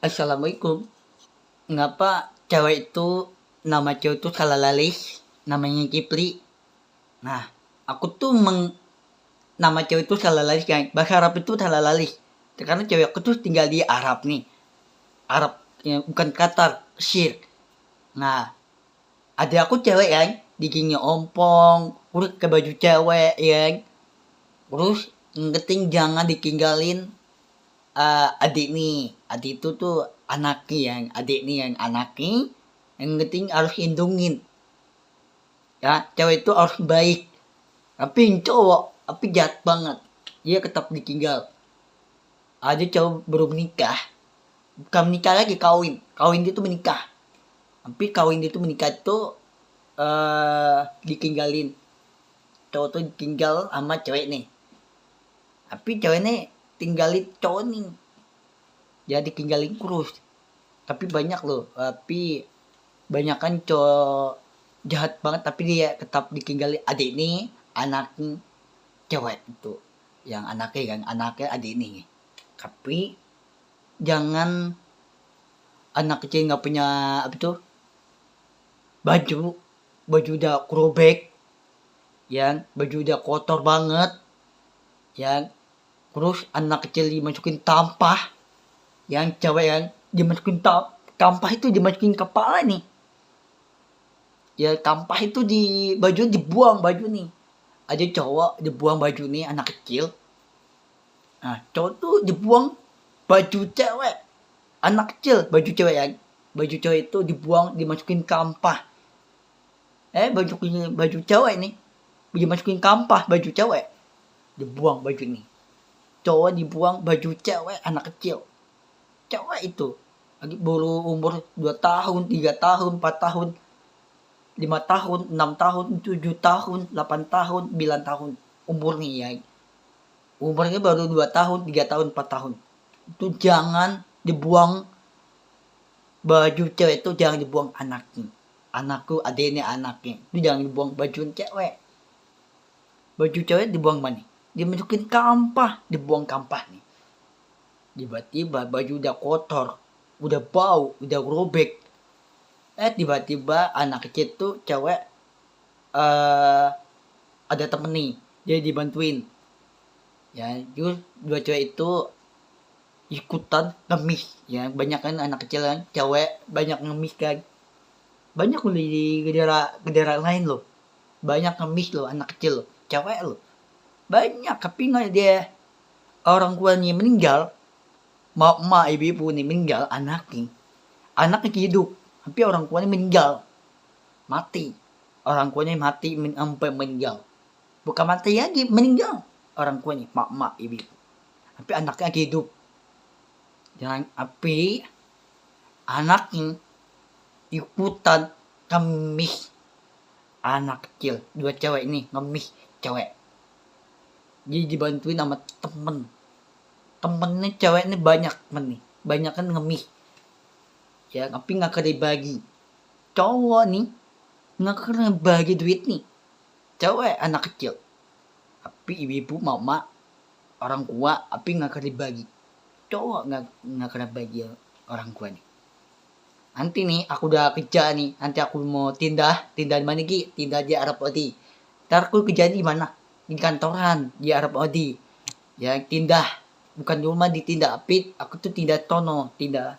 Assalamualaikum. Ngapa cewek itu nama cewek itu salah lalis, namanya Kipli. Nah, aku tuh nama cewek itu salah lalis kan. Bahasa Arab itu salah lalis. Karena cewek aku tuh tinggal di Arab nih. Arab ya, bukan Qatar, Syir. Nah, ada aku cewek kan, giginya ompong, urut ke baju cewek ya. Terus ngeting jangan ditinggalin adik nih, adik itu tuh anaknya yang adik nih yang anaknya yang penting harus lindungin ya, cewek itu harus baik, tapi yang cowok tapi jahat banget, dia tetap ditinggal. Ada cowok baru menikah, bukan menikah lagi, kawin kawin itu menikah, tapi kawin itu menikah itu ditinggalin, cowok tuh ditinggal sama cewek nih, tapi ceweknya tinggalin cowok nih, jadi tinggalin kurus. Tapi banyak loh, tapi banyak kan cowok jahat banget tapi dia tetap ditinggalin adik ini, anak cewek itu yang anaknya adik ini. Tapi jangan anak kecil nggak punya apa tuh baju, baju udah robek, yang baju udah kotor banget, yang terus anak kecil dimasukin tampah, yang cewek yang dimasukin tampah itu dimasukin kepala nih, ya tampah itu di baju, dibuang baju nih, ada cowok dibuang baju nih anak kecil. Nah cowok tuh dibuang baju cewek, anak kecil baju cewek ya, baju cewek itu dibuang dimasukin kampah, baju cewek nih dimasukin kampah, baju cewek dibuang baju nih, cowok dibuang baju cewek anak kecil. Cewek itu lagi baru umur 2 tahun, 3 tahun, 4 tahun, 5 tahun, 6 tahun, 7 tahun, 8 tahun, 9 tahun umurnya ya. Umurnya baru 2 tahun, 3 tahun, 4 tahun. Itu jangan dibuang baju cewek, itu jangan dibuang anaknya. Anakku, adiknya anaknya. Itu jangan dibuang baju cewek. Baju cewek dibuang mana? Dimasukin kampah, dibuang kampah nih. Tiba-tiba baju udah kotor, udah bau, udah robek. Tiba-tiba anak kecil tuh cewek ada temen nih, dia dibantuin. Ya, terus dua cewek itu ikutan ngemis. Ya, banyak kan anak kecil kan, cewek banyak ngemis kan. Banyak loh di daerah lain loh. Banyak ngemis loh anak kecil loh, cewek loh. Banyak, tapi nggak dia orang tuanya meninggal, mak ibu nih meninggal anaknya hidup, tapi orang tuanya meninggal, mati, orang tuanya mati sampai meninggal, bukan mati lagi, meninggal orang tuanya, mak ibu, tapi anaknya hidup. Jangan api anaknya ikutan ngemis, anak kecil dua cewek ini ngemis cewek, jadi dibantuin sama temennya cewek ini, banyak kan ngemis ya, tapi nggak kena bagi cowok nih, nggak kena bagi duit nih, cewek anak kecil, tapi ibu mama orang tua tapi nggak kena bagi, cowok nggak kena bagi orang tua nih. Nanti nih aku udah kerja nih, nanti aku mau tindah di mana lagi, tindah di Arab Saudi, ntar aku kerja di mana, di kantoran di Arab Saudi ya, tindah bukan di rumah, ditindak, tapi aku tuh tindak tindak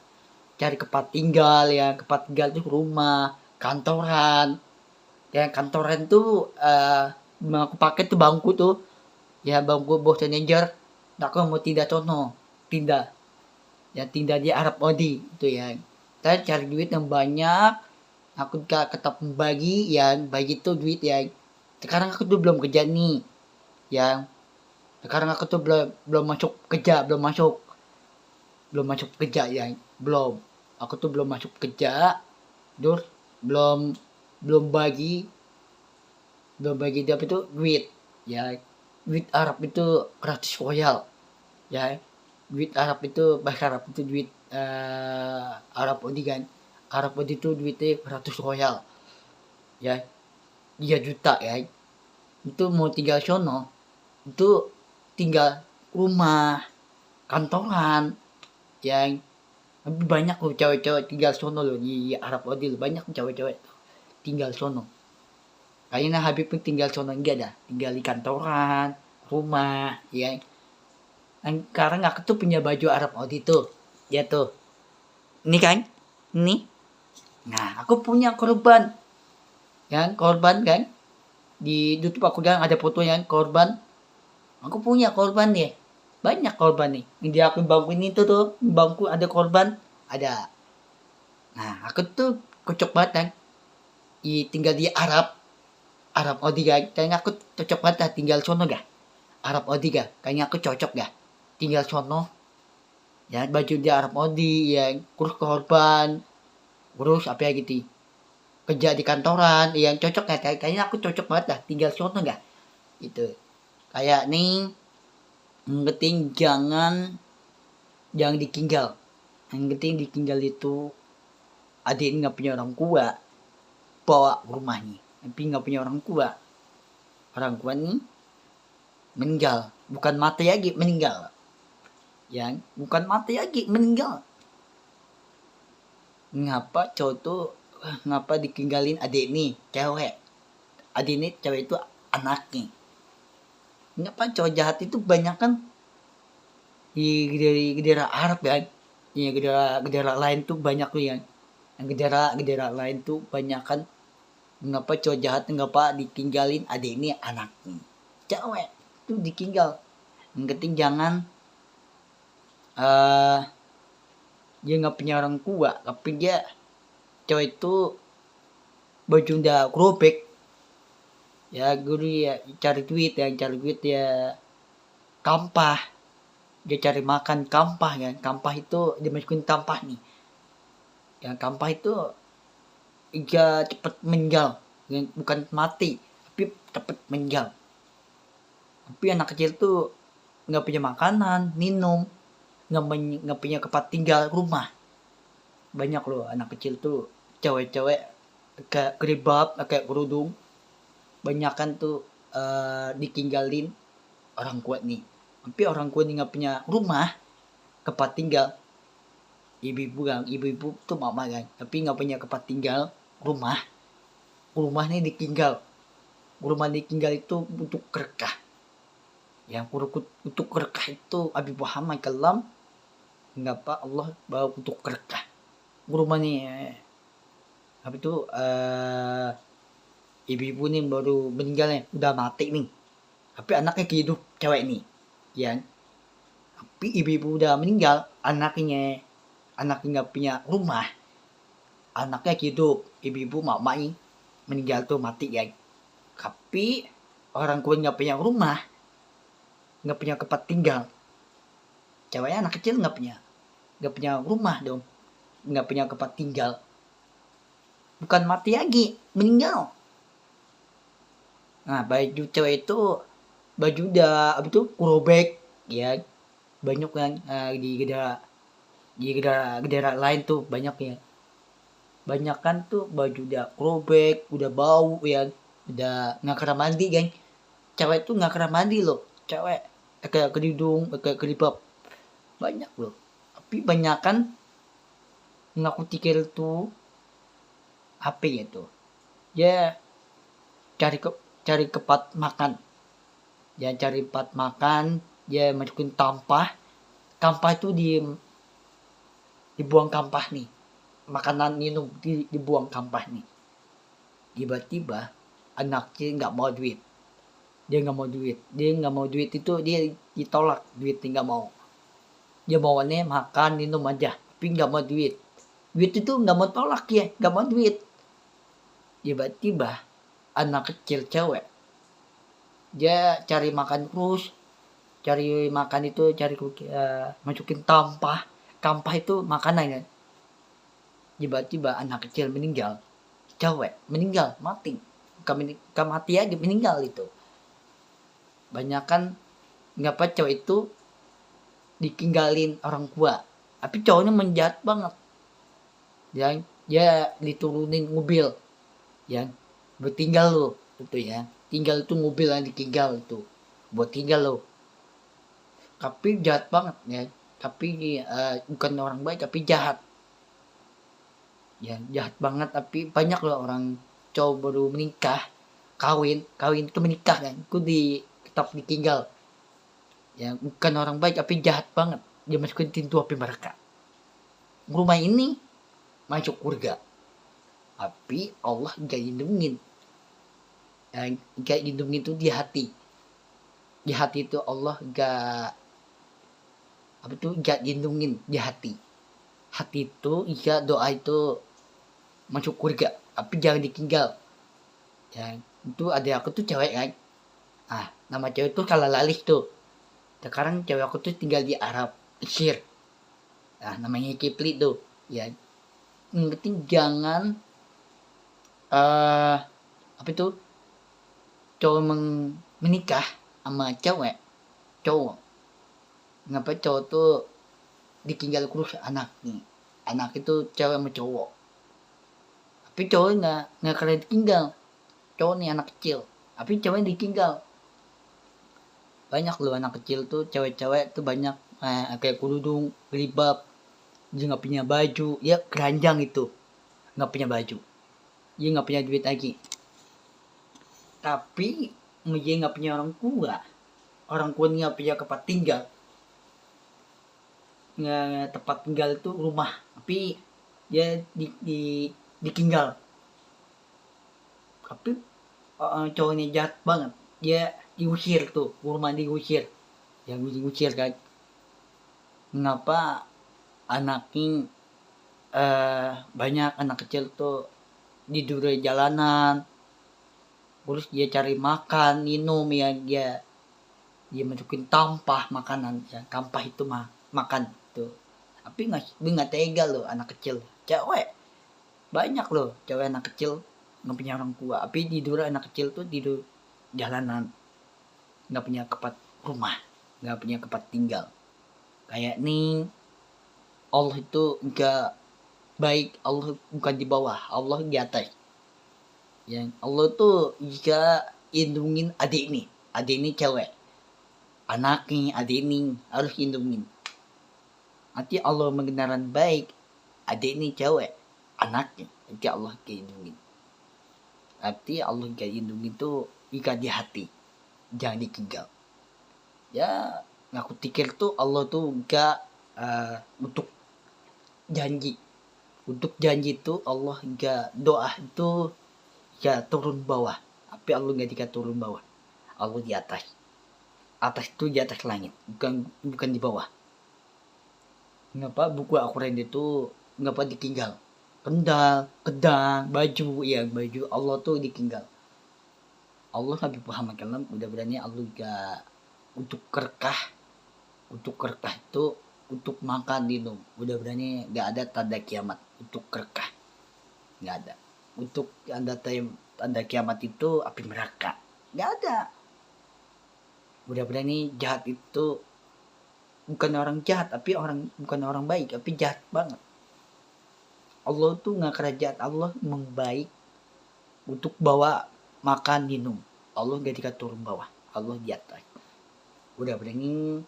cari tempat tinggal ya, tempat tinggal tuh rumah, kantoran ya, kantoran tuh aku pakai tuh bangku tuh ya, bangku bos manager. Nah, aku mau tindak ya, tindak di Arab Saudi itu ya, kita cari duit yang banyak, aku tetap membagi ya, bagi tuh duit ya. Sekarang aku tuh belum kerja nih ya, sekarang aku tuh belum masuk kerja, belum masuk kerja ya, belum, aku tuh belum masuk kerja, terus belum belum bagi dia itu duit ya, duit Arab itu gratis royal ya, duit Arab itu bahasa Arab itu duit Arab Saudi kan, Arab Saudi itu duitnya gratis royal ya, 3 juta ya, itu mau tinggal sono itu tinggal rumah, kantoran yang Tapi banyak loh cewek-cewek tinggal sono loh di Arab Saudi loh. Banyak cewek-cewek tinggal sono. Kayaknya Habib pun tinggal sono enggak dah. Tinggal di kantoran, rumah, ya. Sekarang aku tuh punya baju Arab Saudi tuh. Ya tuh. Ini kan? Ini. Nah, aku punya korban. Ya, korban kan? Di YouTube aku kan ada fotonya korban. Aku punya korban nih. Banyak korban nih. Di aku bangku ini tuh, bangku ada korban. Ada. Nah, aku tuh kocok banget kan. Tinggal di Arab Saudi kan. Kayaknya aku cocok banget lah tinggal sono gak? Arab Saudi gak? Kayaknya aku cocok gak? Tinggal sono. Ya, baju di Arab Saudi ya, kurus korban, kurus apa ya gitu. Kerja di kantoran, yang cocok gak? Kayaknya aku cocok banget lah tinggal sono gak? Itu. Kayak nih, yang penting jangan ditinggal. Yang penting ditinggal itu adik nggak punya orang tua, bawa rumahnya. Tapi nggak punya orang tua nih meninggal, bukan mati lagi, meninggal. Ya, bukan mati lagi, meninggal. Ngapa cowok tuh ngapa ditinggalin adik nih cewek? Adik nih cewek itu anaknya. Ngapa cowok jahat itu banyak kan di gedera Arab ya? Iya, gedera lain tuh banyak tuh yang gedera lain tuh banyak kan. Ngapa cowok jahat ngapa ditinggalin adik ini anaknya? Cewek tuh ditinggal. Yang penting jangan dia nggak punya orang tua, tapi dia cowok itu baju udah gerobek ya, guru ya cari duit ya kampah, dia cari makan kampah kan. Kampah itu dimasukin kampah nih ya, kampah itu dia cepet meninggal ya, bukan mati tapi cepet meninggal. Tapi anak kecil tuh nggak punya makanan minum, nggak punya tempat tinggal rumah. Banyak loh anak kecil tuh cewek-cewek kayak keribab kayak kerudung, banyak kan tuh ditinggalin orang kuat nih. Tapi orang kuat nggak punya rumah tempat tinggal. Ibu-ibu tuh mama kan, tapi nggak punya tempat tinggal rumah nih ditinggal. Rumah ditinggal itu untuk kerekah. Yang untuk kerekah itu Abi Muhammad kalam ngapa Allah bawa untuk kerekah. Rumah nih apa itu ibu-ibu nih baru meninggal nih, udah mati nih. Tapi anaknya hidup cewek nih. Ya. Tapi ibu-ibu udah meninggal, anaknya nggak punya rumah. Anaknya hidup, ibu-ibu mama nih meninggal tuh mati ya. Tapi orang tua nggak punya rumah, nggak punya tempat tinggal. Ceweknya anak kecil nggak punya rumah dong, nggak punya tempat tinggal. Bukan mati lagi, meninggal. Nah, baju cewek itu baju udah apa tuh kurobek ya, banyak kan di gedera lain tuh banyak ya. Banyak kan tuh baju udah kurobek, udah bau ya, udah nggak kena mandi kan. Cewek tuh nggak kena mandi loh, cewek kayak kerudung kayak keribab banyak loh. Tapi banyak kan ngaku tikir tuh apa ya tuh ya, cari tempat makan ya, cari tempat makan dia masukin kampah itu dibuang kampah nih, makanan minum dibuang kampah nih. Tiba-tiba anaknya nggak mau duit, dia nggak mau duit itu dia ditolak duitnya, nggak mau. Dia maunya makan minum aja tapi nggak mau duit itu nggak mau tolak ya, nggak mau duit. Tiba-tiba anak kecil cewek dia cari makan terus, cari makan itu masukin kampah itu makanan ya. Tiba-tiba anak kecil meninggal, cewek meninggal mati, bukan mati aja, meninggal itu. Banyak kan ngapa cewek itu ditinggalin orang tua, tapi cowoknya menjahat banget ya, dia diturunin mobil ya, bertinggal lo itu ya, tinggal itu mobil yang ditinggal itu buat tinggal lo. Tapi jahat banget ya, tapi bukan orang baik tapi jahat. Ya jahat banget, tapi banyak loh orang cowok baru menikah, kawin itu menikah kan, itu tetap ditinggal. Ya bukan orang baik tapi jahat banget, dia masukin pintu api neraka. Rumah ini masuk surga, tapi Allah gak lindungin. Gak lindungin itu di hati itu Allah gak lindungin di hati itu. Iya, doa itu masuk surga tapi jangan ditinggal. Ya itu ada aku tuh cewek kan, nama cewek tuh Kala Lalih tuh. Sekarang cewek aku tuh tinggal di Arab, Mesir. Namanya Kipli tuh. Ya ngerti, jangan cowok menikah sama cowok. Ngapa cowok tuh ditinggal kurus anak itu cewek sama cowok. Tapi cowok nggak kalian ditinggal. Cowok nih anak kecil, tapi cewek ditinggal. Banyak loh anak kecil tuh, cewek-cewek tuh banyak kayak kerudung, jilbab, dia nggak punya baju, ya keranjang itu, nggak punya baju, dia nggak punya duit lagi. Tapi dia nggak punya orang tua nggak punya tempat tinggal. Nggak tempat tinggal itu rumah, tapi dia ditinggal. Tapi cowoknya jahat banget, dia diusir tuh, rumah diusir, yang diusir kan. Kenapa anaknya banyak anak kecil tuh tidur di jalanan, terus dia cari makan minum, ya dia masukin tampah makanan, ya tampah itu makan tuh. Tapi nggak tega loh anak kecil, cewek banyak loh, cewek anak kecil nggak punya orang tua, tapi tidur anak kecil tuh tidur jalanan, nggak punya tempat rumah, nggak punya tempat tinggal. Kayak nih, Allah itu nggak baik, Allah bukan di bawah, Allah di atas. Yang Allah tuh jika lindungin adik ini cewek, anaknya adik ini harus lindungin. Nanti Allah mengenalkan baik, adik ini cewek, anaknya, nanti Allah lindungin. Arti Allah gak lindungi itu jika di hati, jangan ditinggal. Ya aku pikir tuh Allah tuh gak untuk janji itu Allah gak, doa itu gak turun bawah, tapi Allah gak dikasih turun bawah, Allah di atas itu di atas langit, bukan di bawah. Ngapa buku Al-Quran itu ngapa ditinggal? Kedang, baju Allah tuh ditinggal. Allah Nabi Muhammad SAW udah berani Allah gak untuk kerkah itu untuk makan minum, udah berani gak ada tanda kiamat untuk kerkah, gak ada. Untuk tanda kiamat itu api neraka, gak ada. Udah berani jahat itu bukan orang jahat, tapi bukan orang baik, tapi jahat banget. Allah tuh nggak kerajaan, Allah membaik untuk bawa makan minum, Allah gak dikasih turun bawah, Allah di atas. Udah berani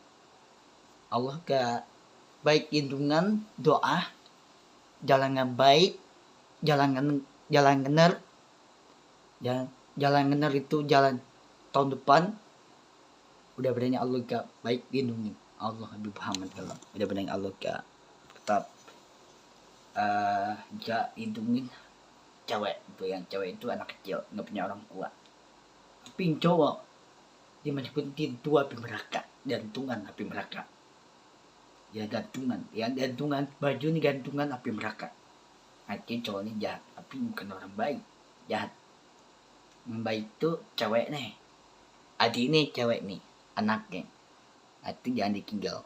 Allah gak baik lindungan doa, jalan yang baik, jalan benar, jalan benar itu jalan tahun depan. Udah berani Allah gak baik lindungi, Allah Habib Muhammad kalau udah berani Allah gak tetap gak lindungin cewek itu. Yang cewek itu anak kecil nggak punya orang tua, tapi cowok dimasukin pintu api neraka, gantungan api neraka. Ya gantungan baju nih, gantungan api neraka. Akhirnya cowok ini jahat, tapi bukan orang baik, jahat. Yang baik itu cewek nih, adik nih cewek nih, anaknya. Hati jangan ditinggal.